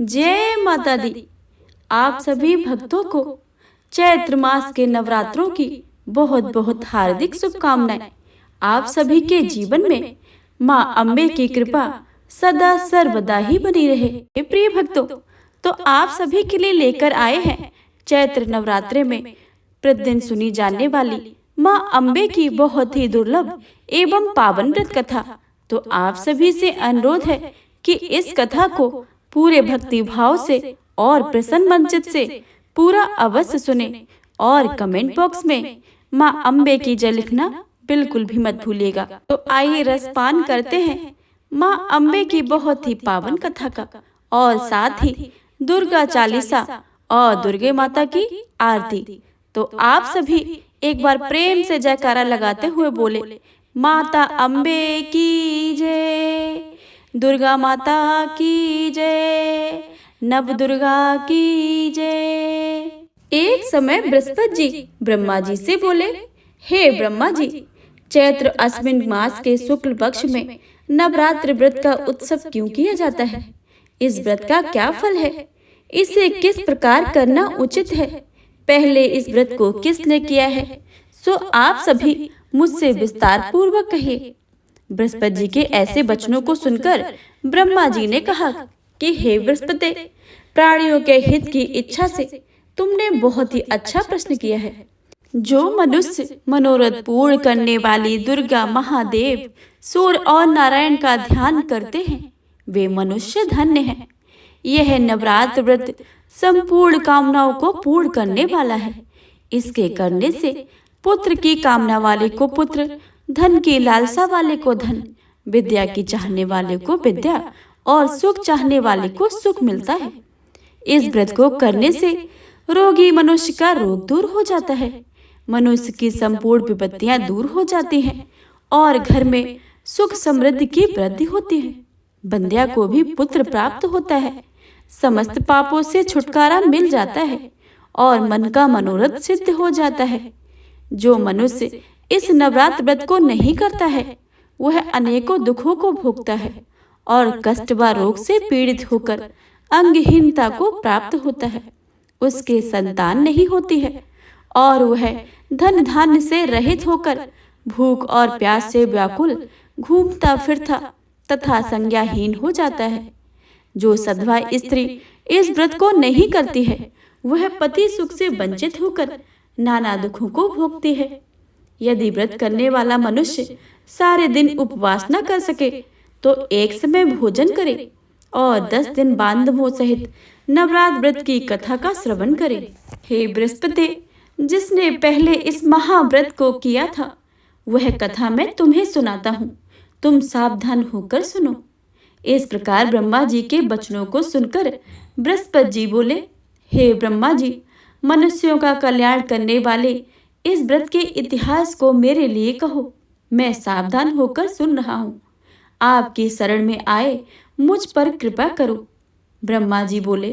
जय माता दी। आप सभी भक्तों को चैत्र मास के नवरात्रों की बहुत बहुत हार्दिक शुभकामनाएं। आप सभी के जीवन में माँ अम्बे की कृपा सदा सर्वदा ही बनी रहे। प्रिय भक्तों, तो आप सभी के लिए लेकर आए हैं चैत्र नवरात्रे में प्रतिदिन सुनी जाने वाली माँ अम्बे की बहुत ही दुर्लभ एवं पावन व्रत कथा। तो आप सभी से अनुरोध है कि इस कथा को पूरे भक्ति भाव से और प्रसन्न मनचित से पूरा अवश्य सुने और कमेंट बॉक्स में माँ अम्बे की जय लिखना बिल्कुल भी मत भूलिएगा। तो आइए रसपान करते हैं माँ अम्बे की बहुत ही पावन कथा का और साथ ही दुर्गा चालीसा और दुर्गे माता की आरती। तो आप सभी एक बार प्रेम से जयकारा लगाते हुए बोले, माता अम्बे की जय, दुर्गा माता की जय, नव दुर्गा की जय। एक समय बृहस्पति जी ब्रह्मा जी से बोले, हे ब्रह्मा जी, चैत्र अश्विन मास के शुक्ल पक्ष में नवरात्र व्रत का उत्सव क्यों किया जाता है? इस व्रत का क्या फल है? इसे किस प्रकार करना उचित है? पहले इस व्रत को किसने किया है? सो आप सभी मुझसे विस्तार पूर्वक कहिए। बृहस्पति जी के ऐसे वचनों को सुनकर ब्रह्मा जी ने कहा कि हे बृहस्पति, प्राणियों के हित की इच्छा से तुमने बहुत ही अच्छा प्रश्न किया है। जो मनुष्य मनोरथ पूर्ण करने वाली दुर्गा, महादेव, सूर्य और नारायण का ध्यान करते हैं, वे मनुष्य धन्य हैं। यह नवरात्र व्रत संपूर्ण कामनाओं को पूर्ण करने वाला है। इसके करने से पुत्र की कामना वाले को पुत्र, धन की लालसा वाले को धन, विद्या की चाहने वाले को विद्या और सुख चाहने वाले को सुख मिलता है। इस व्रत को करने से रोगी मनुष्य का रोग दूर हो जाता है, मनुष्य की संपूर्ण विपत्तियां दूर हो जाती हैं और घर में सुख समृद्धि की वृद्धि होती है। बंध्या को भी पुत्र प्राप्त होता है, समस्त पापों से छुटकारा मिल जाता है और मन का मनोरथ सिद्ध हो जाता है। जो मनुष्य इस नवरात्र व्रत को नहीं करता है, वह अनेकों दुखों को भोगता है और कष्ट व रोग से पीड़ित होकर अंगहीनता को प्राप्त होता है। उसके संतान नहीं होती है और वह धन धान्य से रहित होकर भूख और प्यास से व्याकुल घूमता फिरता तथा संज्ञाहीन हो जाता है। जो सधवा स्त्री इस व्रत को नहीं करती है, वह पति सुख से वंचित होकर नाना दुखों को भोगती है। यदि व्रत करने वाला मनुष्य सारे दिन उपवास न कर सके तो एक समय भोजन करे और 10 दिन बांधवों सहित नवरात्र व्रत की कथा का श्रवण करे। हे बृहस्पति, जिसने पहले इस महाव्रत को किया था, वह कथा मैं तुम्हें सुनाता हूँ, तुम सावधान होकर सुनो। इस प्रकार ब्रह्मा जी के वचनों को सुनकर बृहस्पति जी बोले, हे ब्रह्मा जी, मनुष्यों का कल्याण करने वाले इस व्रत के इतिहास को मेरे लिए कहो, मैं सावधान होकर सुन रहा हूँ। आपकी शरण में आए मुझ पर कृपा करो। ब्रह्मा जी बोले,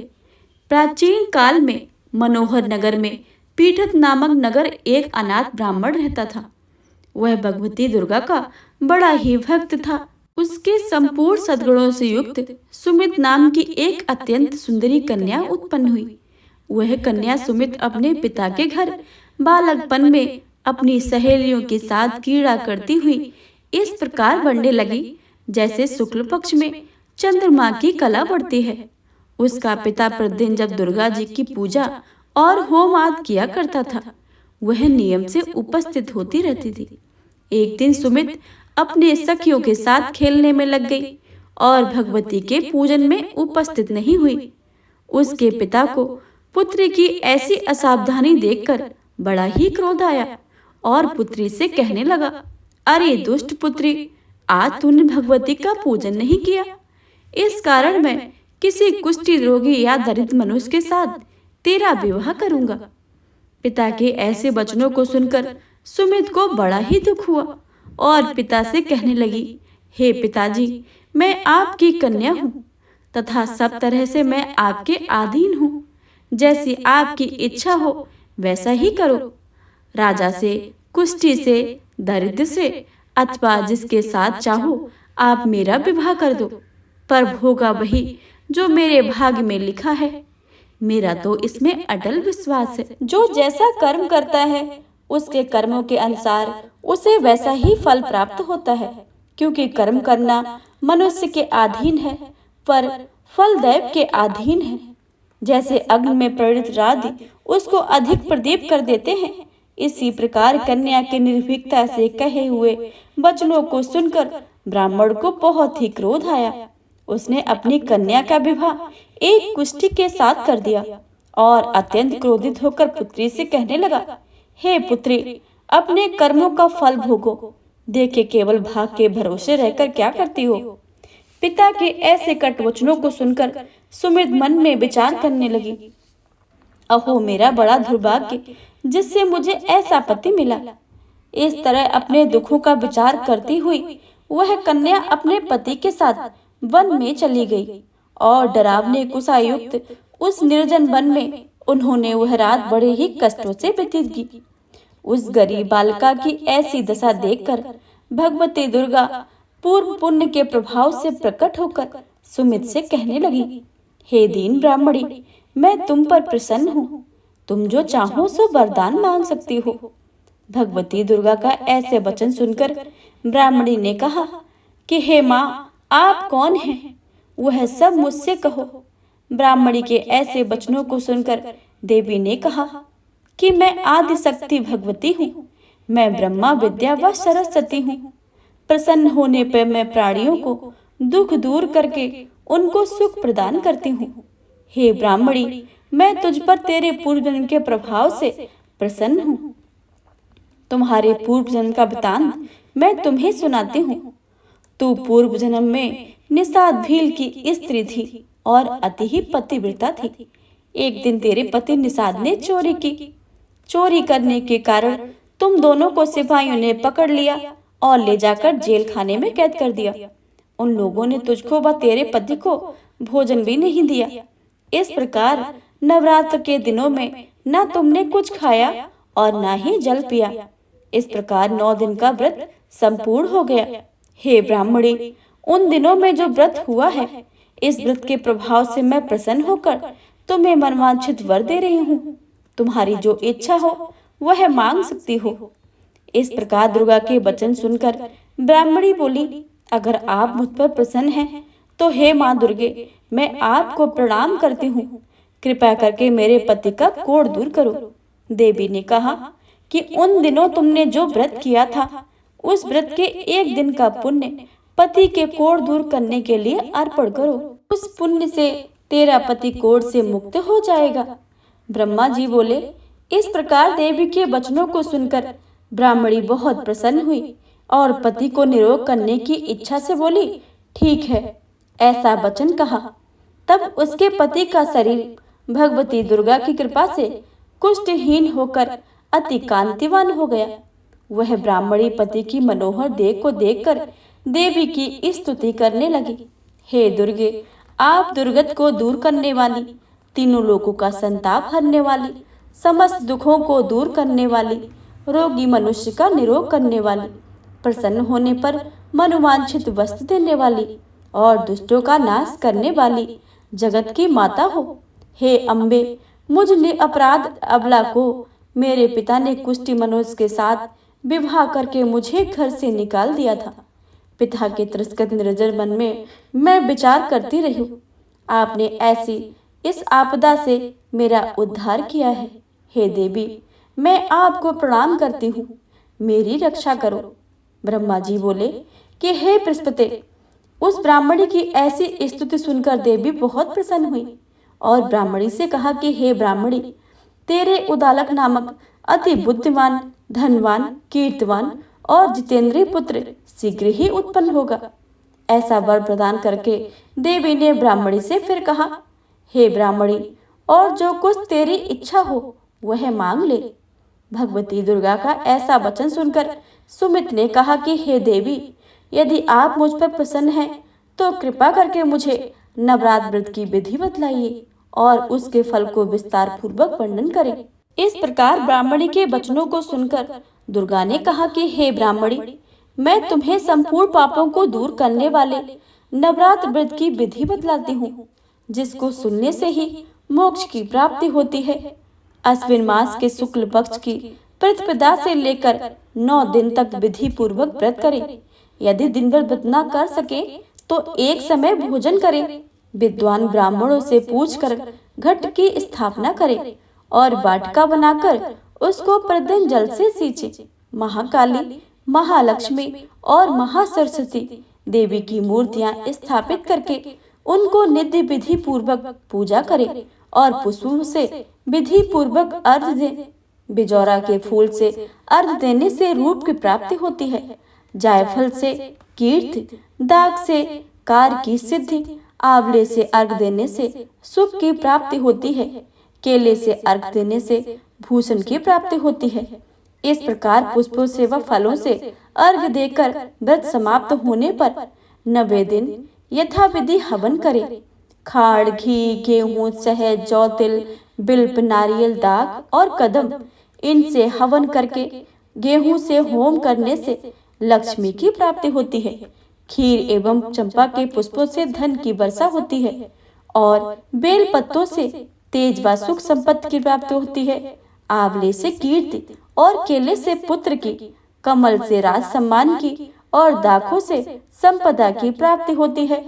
प्राचीन काल में मनोहर नगर में पीठत नामक नगर एक अनाथ ब्राह्मण रहता था। वह भगवती दुर्गा का बड़ा ही भक्त था। उसके संपूर्ण सद्गुणों से युक्त सुमित नाम की एक अत्यंत सुंदरी कन्या उत्पन्न हुई। वह कन्या सुमित अपने पिता के घर बालकपन में अपनी सहेलियों के साथ क्रीड़ा करती हुई इस प्रकार बढ़ने लगी जैसे शुक्ल पक्ष में चंद्रमा की कला बढ़ती है। उसका पिता प्रतिदिन जब दुर्गा जी की पूजा और होम आदि किया करता था, वह नियम से उपस्थित होती रहती थी। एक दिन सुमित अपने सखियों के साथ खेलने में लग गई और भगवती के पूजन में उपस्थित नहीं हुई। उसके पिता को पुत्री की ऐसी असावधानी देखकर बड़ा ही क्रोध आया और पुत्री से कहने लगा, अरे दुष्ट पुत्री, आज तूने भगवती का पूजन नहीं किया, इस कारण मैं किसी कुष्ठी रोगी या दरिद्र मनुष्य के साथ तेरा विवाह करूंगा। पिता के ऐसे वचनों को सुनकर सुमित को बड़ा ही दुख हुआ और पिता से कहने लगी, हे पिताजी, मैं आपकी कन्या हूँ तथा सब तरह से मैं आपके अधीन हूँ। जैसी आपकी इच्छा हो वैसा ही करो। राजा से, कुष्ठी से, दरिद्र से अथवा जिसके साथ चाहो आप मेरा विवाह कर दो, पर होगा वही जो मेरे भाग्य में लिखा है। मेरा तो इसमें अटल विश्वास है। जो जैसा कर्म करता है उसके कर्मों के अनुसार उसे वैसा ही फल प्राप्त होता है, क्योंकि कर्म करना मनुष्य के अधीन है पर फल दैव के अधीन है। जैसे अग्नि में प्रेरित राधि उसको अधिक प्रदीप कर देते हैं, इसी प्रकार कन्या के निर्भीकता से कहे हुए वचनों को सुनकर ब्राह्मण को बहुत ही क्रोध आया। उसने अपनी कन्या का विवाह एक कुष्ठी के साथ कर दिया और अत्यंत क्रोधित होकर पुत्री से कहने लगा, हे पुत्री, अपने कर्मों का फल भोगो। देखे केवल भाग के भरोसे रहकर क्या करती हो। पिता के ऐसे कट वचनों को सुनकर सुमित मन में विचार करने लगी, अहो मेरा बड़ा दुर्भाग्य जिससे मुझे ऐसा पति मिला। इस तरह अपने दुखों का विचार करती हुई वह कन्या अपने पति के साथ वन में चली गई और डरावने कुशायुक्त उस निर्जन वन में उन्होंने वह रात बड़े ही कष्टों से व्यतीत की। उस गरीब बालिका की ऐसी दशा देखकर भगवती दुर्गा पूर्व पुण्य के प्रभाव से प्रकट होकर सुमित से कहने लगी, हे दीन ब्राह्मणी, मैं तुम पर प्रसन्न हूँ। तुम जो चाहो सो वरदान मांग सकती हो। भगवती दुर्गा का ऐसे वचन सुनकर ब्राह्मणी ने कहा कि हे माँ, आप कौन हैं? वह सब मुझसे कहो। ब्राह्मणी के ऐसे वचनों को सुनकर देवी ने कहा कि मैं आदि शक्ति भगवती हूँ। मैं ब्रह्मा विद्या व सरस्वती हूँ। प्रसन्न होने पर मैं प्राणियों को दुख दूर करके उनको सुख प्रदान करती हूँ। हे ब्राह्मणी, मैं तुझ पर तेरे पूर्व जन्म के प्रभाव से प्रसन्न हूँ। तुम्हारे पूर्व जन्म का वृतांत मैं तुम्हें सुनाती हूँ। तू पूर्व जन्म में निषाद भील की स्त्री थी और अति ही पतिव्रता थी। एक दिन तेरे पति निषाद ने चोरी की। चोरी करने के कारण तुम दोनों को सिपाहियों ने पकड़ लिया और ले जाकर जेल खाने में कैद कर दिया। उन लोगों ने तुझको व तेरे पति को भोजन भी नहीं दिया। इस प्रकार नवरात्र के दिनों में न तुमने कुछ खाया और न ही जल पिया। इस प्रकार 9 दिन का व्रत संपूर्ण हो गया। हे ब्राह्मणी, उन दिनों में जो व्रत हुआ है, इस व्रत के प्रभाव से मैं प्रसन्न होकर तुम्हें मनवांछित वर दे रही हूँ। तुम्हारी जो इच्छा हो वह मांग सकती हो। इस प्रकार दुर्गा के वचन सुनकर ब्राह्मणी बोली, अगर आप मुझ पर प्रसन्न हैं तो हे माँ दुर्गे, मैं आपको प्रणाम करती हूँ। कृपा करके मेरे पति का कोढ़ दूर करो। देवी ने कहा कि उन दिनों तुमने जो व्रत किया था, उस व्रत के एक दिन का पुण्य पति के कोढ़ दूर करने के लिए अर्पण करो। उस पुण्य से तेरा पति कोढ़ से मुक्त हो जाएगा। ब्रह्मा जी बोले। इस प्रकार देवी के वचनों को सुनकर ब्राह्मणी बहुत प्रसन्न हुई और पति को निरोग करने की इच्छा से बोली, ठीक है, ऐसा वचन कहा। तब उसके पति का शरीर भगवती दुर्गा की कृपा से कुष्ठहीन होकर अति कांतिवान हो गया। वह ब्राह्मणी पति की मनोहर देह को देखकर देवी की स्तुति करने लगी, हे दुर्गे, आप दुर्गत को दूर करने वाली, तीनों लोगों का संताप हरने वाली, समस्त दुखों को दूर करने वाली, रोगी मनुष्य का निरोग करने वाली, प्रसन्न होने पर मनोवांछित वस्तु देने वाली और दुष्टों का नाश करने वाली जगत की माता हो। हे अम्बे, मुझ अपराध अबला को मेरे पिता ने कुष्ठी मनुष्य के साथ विवाह करके मुझे घर से निकाल दिया था। पिता के तिरस्कृत निर्जर मन में मैं विचार करती रही हूँ। आपने ऐसी इस आपदा से मेरा उद्धार किया है। हे देवी, मैं आपको प्रणाम करती हूँ, मेरी रक्षा करो। ब्रह्मा जी बोले कि हे बृहस्पति, उस ब्राह्मणी की ऐसी स्तुति सुनकर देवी बहुत प्रसन्न हुई और ब्राह्मणी से कहा कि हे ब्राह्मणी, तेरे उदालक नामक अति बुद्धिमान, धनवान, कीर्तिवान और जितेंद्रीय पुत्र शीघ्र ही उत्पन्न होगा। ऐसा वर प्रदान करके देवी ने ब्राह्मणी से फिर कहा, हे ब्राह्मणी, और जो कुछ तेरी इच्छा हो वह मांग ले। भगवती दुर्गा का ऐसा वचन सुनकर सुमित ने कहा कि हे देवी, यदि आप मुझ पर प्रसन्न हैं तो कृपा करके मुझे नवरात्र व्रत की विधि बतलाइए और उसके फल को विस्तार पूर्वक वर्णन करें। इस प्रकार ब्राह्मणी के वचनों को सुनकर दुर्गा ने कहा कि हे ब्राह्मणी, मैं तुम्हें संपूर्ण पापों को दूर करने वाले नवरात्र व्रत की विधि बतलाती हूँ। जिसको सुनने से ही मोक्ष की प्राप्ति होती है। अश्विन मास के शुक्ल पक्ष की प्रतिपदा से लेकर 9 दिन तक विधि पूर्वक व्रत करें। यदि दिन भर व्रत न कर सके तो एक समय भोजन करें। विद्वान ब्राह्मणों से पूछकर घट की स्थापना करें और वाटिका बनाकर उसको प्रतिदिन जल से सींचे। महाकाली, महालक्ष्मी और महासरस्वती देवी की मूर्तियां स्थापित करके उनको नित्य विधि पूर्वक पूजा करें और पुष्पों से विधि पूर्वक अर्घ्य दें। बिजौरा के फूल से अर्घ्य देने से रूप की प्राप्ति होती है। जायफल से कीर्ति, दाग से कार्य की सिद्धि, आंवले से अर्घ्य देने से सुख की प्राप्ति होती है। केले से अर्घ्य देने से भूषण की प्राप्ति होती है। इस प्रकार पुष्पों से व फलों से अर्घ्य देकर व्रत समाप्त होने पर 90 दिन यथाविधि हवन करें। खाड़, घी, गेहूं, शहद, जौ, तिल, बिल्व, नारियल, दाग और कदम, इनसे हवन करके गेहूं से होम करने से लक्ष्मी की प्राप्ति होती है। खीर एवं चंपा के पुष्पों से धन की वर्षा होती है और बेल पत्तों से तेज व सुख संपत्ति की प्राप्ति होती है। आंवले से कीर्ति और केले से पुत्र की, कमल से राज सम्मान की और दाखों से संपदा की प्राप्ति होती है।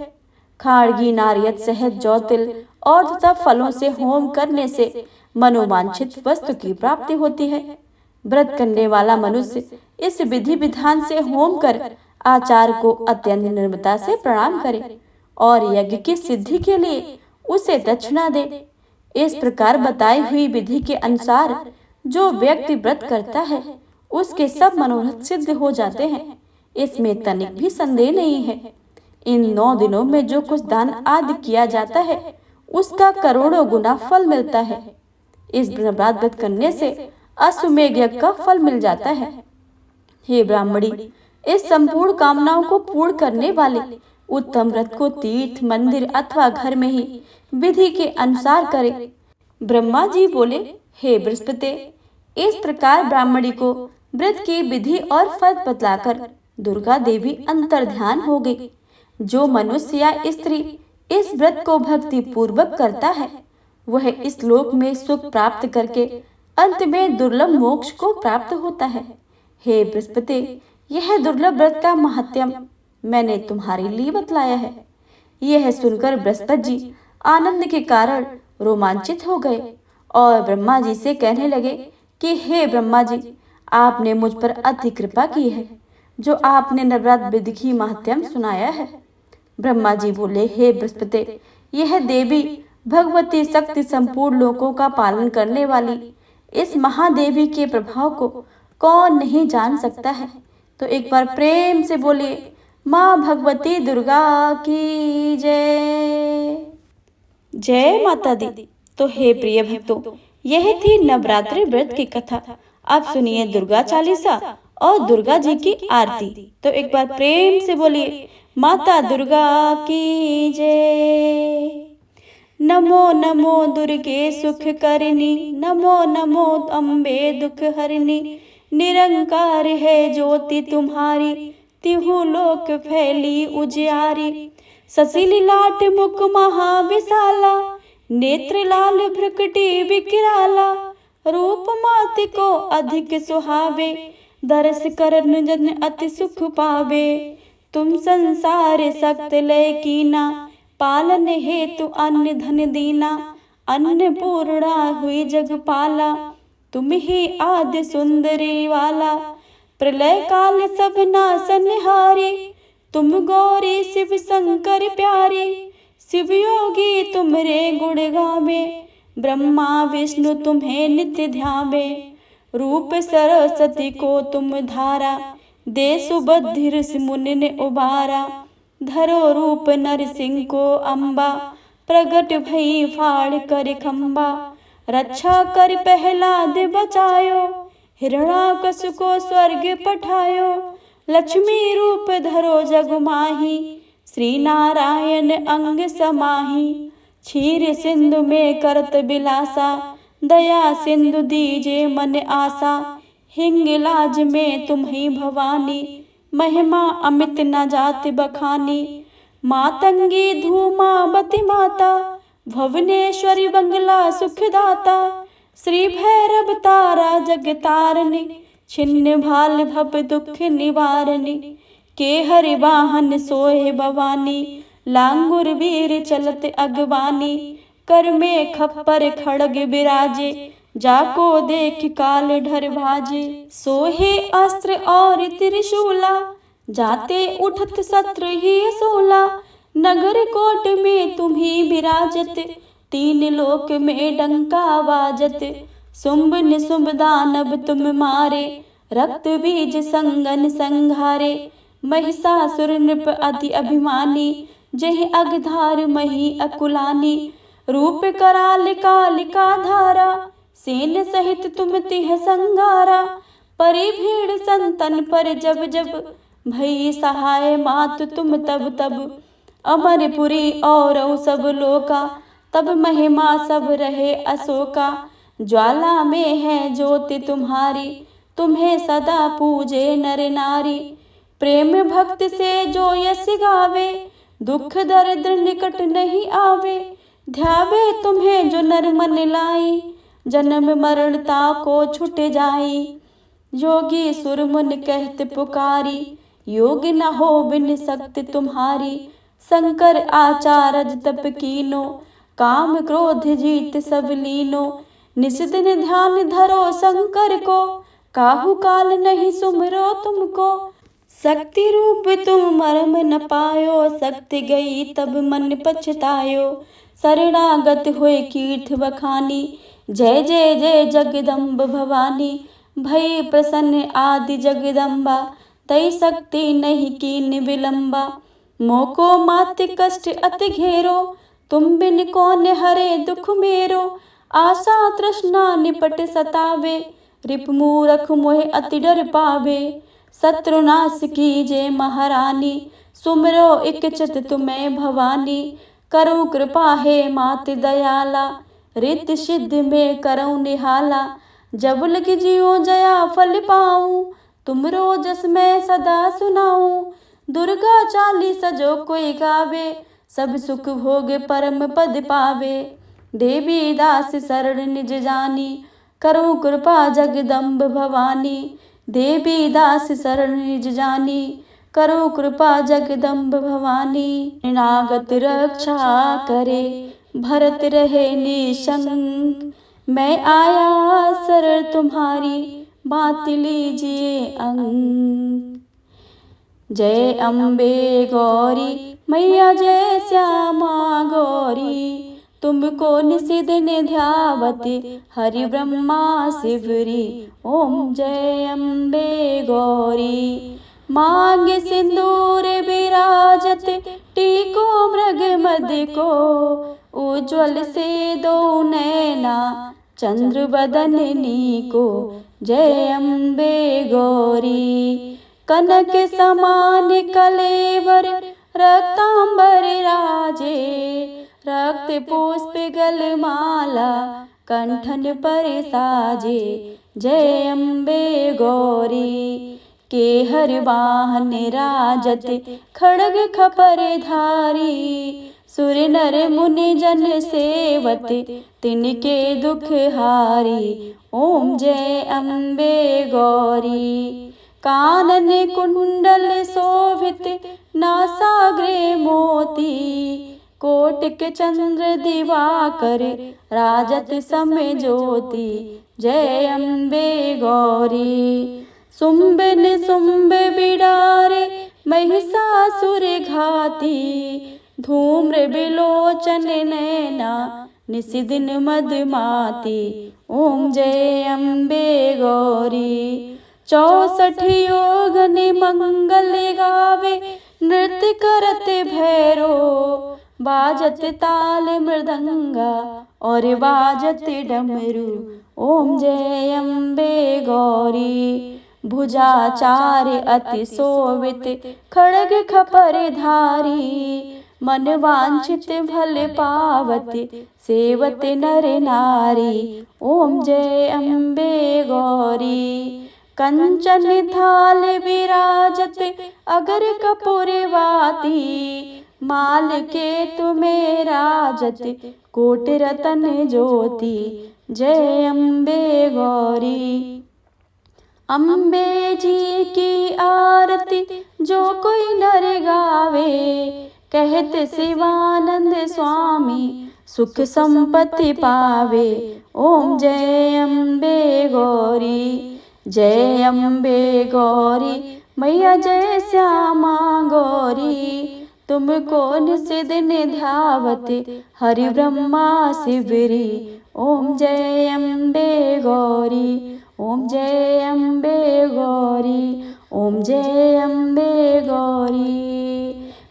खाड़गी, नारियल, शहद, जौ, तिल और तथा फलों से होम करने से मनोवांछित वस्तु की प्राप्ति होती है। व्रत करने वाला मनुष्य इस विधि विधान से होम कर आचार्य को अत्यंत निर्ममता से प्रणाम करे और यज्ञ की सिद्धि के लिए उसे दक्षिणा दे। इस प्रकार बताई हुई विधि के अनुसार जो व्यक्ति व्रत करता है उसके सब मनोरथ सिद्ध हो जाते हैं। इसमें तनिक भी संदेह नहीं है। इन 9 दिनों में जो कुछ दान आदि किया जाता है उसका करोड़ों गुना फल मिलता है। इस व्रत करने से अश्वमेध यज्ञ का फल मिल जाता है। हे ब्राह्मणी, इस संपूर्ण कामनाओं को पूर्ण करने वाले उत्तम व्रत को तीर्थ, मंदिर अथवा घर में ही विधि के अनुसार करें। ब्रह्मा जी बोले, हे बृहस्पति, इस प्रकार ब्राह्मणी को व्रत की विधि और फल बतलाकर दुर्गा देवी अंतर्ध्यान हो गई। जो मनुष्य या स्त्री इस व्रत को भक्ति पूर्वक करता है वह इस लोक में सुख प्राप्त करके अंत में दुर्लभ मोक्ष को प्राप्त होता है। हे बृहस्पति, यह दुर्लभ व्रत का महत्म मैंने तुम्हारे लिए बतलाया है। यह सुनकर बृहस्पति जी आनंद के कारण रोमांचित हो गए और ब्रह्मा जी से कहने लगे कि हे ब्रह्मा जी, आपने मुझ पर अति कृपा की है जो आपने नवरात्र विधि की महत्म सुनाया है। ब्रह्मा जी बोले, हे बृहस्पति, यह देवी भगवती शक्ति संपूर्ण लोकों का पालन करने वाली इस महादेवी के प्रभाव को कौन नहीं जान सकता है। तो एक बार प्रेम से बोलिए, माँ भगवती दुर्गा की जय। जय माता दी। तो हे प्रिय भक्तों, यह थी नवरात्रि व्रत की कथा। अब सुनिए दुर्गा चालीसा और दुर्गा जी की आरती। तो एक बार प्रेम से बोलिए, माता दुर्गा की जय। नमो नमो दुर्गे सुख करनी, नमो नमो अम्बे दुख हरनी। निरंकार है ज्योति तुम्हारी, तिहु लोक फैली उजियारी। ससिल लाट मुख महाविशाला, नेत्र लाल भ्रकटी विकराला। रूप माति को अधिक सुहावे, दरस करन जन अति सुख पावे। तुम संसार सक्त लय कीना, पालन हेतु अन्न धन दीना। अन्नपूर्णा हुई जगपाला, तुम ही आदि सुंदरी वाला। प्रलय काल सब नासनहारी, तुम गौरी शिव शंकर प्यारी। शिव योगी तुमरे गुण गावे, ब्रह्मा विष्णु तुम्हें नित्य ध्यावे। रूप सरस्वती को तुम धारा, दे सुबुद्धि ऋषि मुनि ने उबारा। धरो रूप नरसिंह को अम्बा, प्रगट भई फाड़ कर खम्बा। रक्षा कर प्रहलाद बचायो, हिरण्याकश को स्वर्ग पठायो। लक्ष्मी रूप धरो जग माही, श्री नारायण अंग समाही। क्षीर सिंधु में करत बिलासा, दया सिंधु दीजे मन आशा। हिंगलाज में तुम ही भवानी, महिमा अमित न जात बखानी। मातंगी धूमावती माता, भुवनेश्वरी बंगला सुखदाता, श्री भैरव तारा जगतारनी, छिन्न भाल भव दुख निवारणी, के हरि वाहन सोहे भवानी, लांगुर वीर चलत अगवानी, कर में खप्पर खड़ग बिराजे, जाको देख काल ढर भाजे, सोहे अस्त्र और त्रिशूला, जाते उठत शत्रु ही सोला, नगर कोट में तुम्ही विराजत, तीन लोक में डंका बाजत, शुंभ निशुंभ दानव तुम मारे, रक्त बीज संगन संघारे, महिषासुर नृप अति अभिमानी, जय अगधार मही अकुलानी, रूप कराल कालिका धारा, सेन सहित तुम तिह संगारा, परि भीड़ संतन पर जब जब, भई सहाय मात तुम तब तब, अमरपुरी और सब लोका, तब महिमा सब रहे अशोका, ज्वाला में है ज्योति तुम्हारी, तुम्हें सदा पूजे नर नारी, प्रेम भक्त से जो यश गावे, दुख दरिद्र निकट नहीं आवे, ध्यावे तुम्हें जो नर मन लाई, जन्म मरणता को छुट जाई, योगी सुर मुन कहत पुकारी, योग न हो बिन शक्ति तुम्हारी, शंकर आचारज तप कीनो, काम क्रोध जीत सब लीनो, निस दिन ध्यान धरो शंकर को, काहू काल नहीं सुमरो तुमको, शक्ति रूप तुम मर्म न पायो, शक्ति गई तब मन पछतायो, शरणागत हुए कीर्त बखानी, जय जय जय जगदम्ब भवानी, भई प्रसन्न आदि जगदम्बा, तई शक्ति नहीं कीन विलंबा, मोको मात कष्ट अति घेरो, तुम बिन कौन हरे दुख मेरो, आशा तृष्णा निपट सतावे, रिप मूरख मोह अति डर पावे, शत्रुनाश कीजे महारानी, सुमरो इच्छित तुम्हें भवानी, करो कृपा है मात दयाला, रित सिद्ध में करो निहाला, जब लग जियो जया फल पाऊं, तुमरो जस मैं सदा सुनाऊं, दुर्गा चालीसा जो कोई गावे, सब सुख भोग परम पद पावे, देवी दास शरण निज जानी, करो कृपा जगदम्ब भवानी, देवी दास शरण निज जानी, करो कृपा जगदम्ब भवानी, नागत रक्षा करे, भरत रहे निशंक, मैं आया शरण तुम्हारी, बात लीजिए अंक, जय अम्बे गौरी मैया जय श्यामा गौरी, तुमको निशिदिन ध्यावती, हरि ब्रह्मा शिवरी, ओम जय अम्बे गौरी, मांग सिंदूर विराजत, टीको मृग मद को, उज्ज्वल से दो नैना, चंद्र बदन नीको, जय अम्बे गौरी, कनक समान कलेवर, रक्तांबर राजे, रक्त पुष्प गलमाला, कंठन पर साजे, जय अम्बे गौरी, के हर वाहन राजत, खड़ग खपर धारी, सुर नर मुनि जन सेवत, तिनके दुख हारी, ओम जय अम्बे गौरी, कानन कुंडल शोभित, नासाग्रे मोती, कोटिक चंद्र दिवाकर, राजत समय ज्योति, जय अम्बे गौरी, शुंभ निशुंभ बिडारे, महिषासुर घाती, धूम्र बिलोचन नैना, निशिदिन मदमाती, ओम जय अम्बे गौरी, 64 योगन मंगल गावे, नृत्य करत भैरो, बाजत ताल मृदंगा, और बाजत डमरू, ओम जय अम्बे गौरी, भुजाचार अति शोभित, खड़ग खपर धारी, मन वांछित फल पावत, सेवत नर नारी, ओम जय अम्बे गौरी, कंचन थाल विराजत, अगर कपूर वाती, माल के तुम्हें राजत कोट रतन ज्योति। जय अम्बे गौरी। अम्बे जी की आरती जो कोई नर गावे, कहत शिवानंद स्वामी सुख संपत्ति पावे। ओम जय अम्बे गौरी। जय अम्बे गौरी मैया जय श्यामा गौरी। तुमको निषिद निधावत हरि ब्रह्मा शिवरी। ओम जय अम्बे गौरी। ओम जय अम्बे गौरी। ओम जय अम्बे गौरी।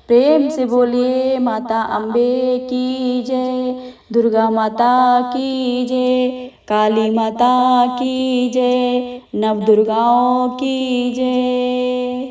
प्रेम से बोलिए माता अम्बे की जय, दुर्गा माता की जय, काली माता की जय, नव दुर्गाओं की जय।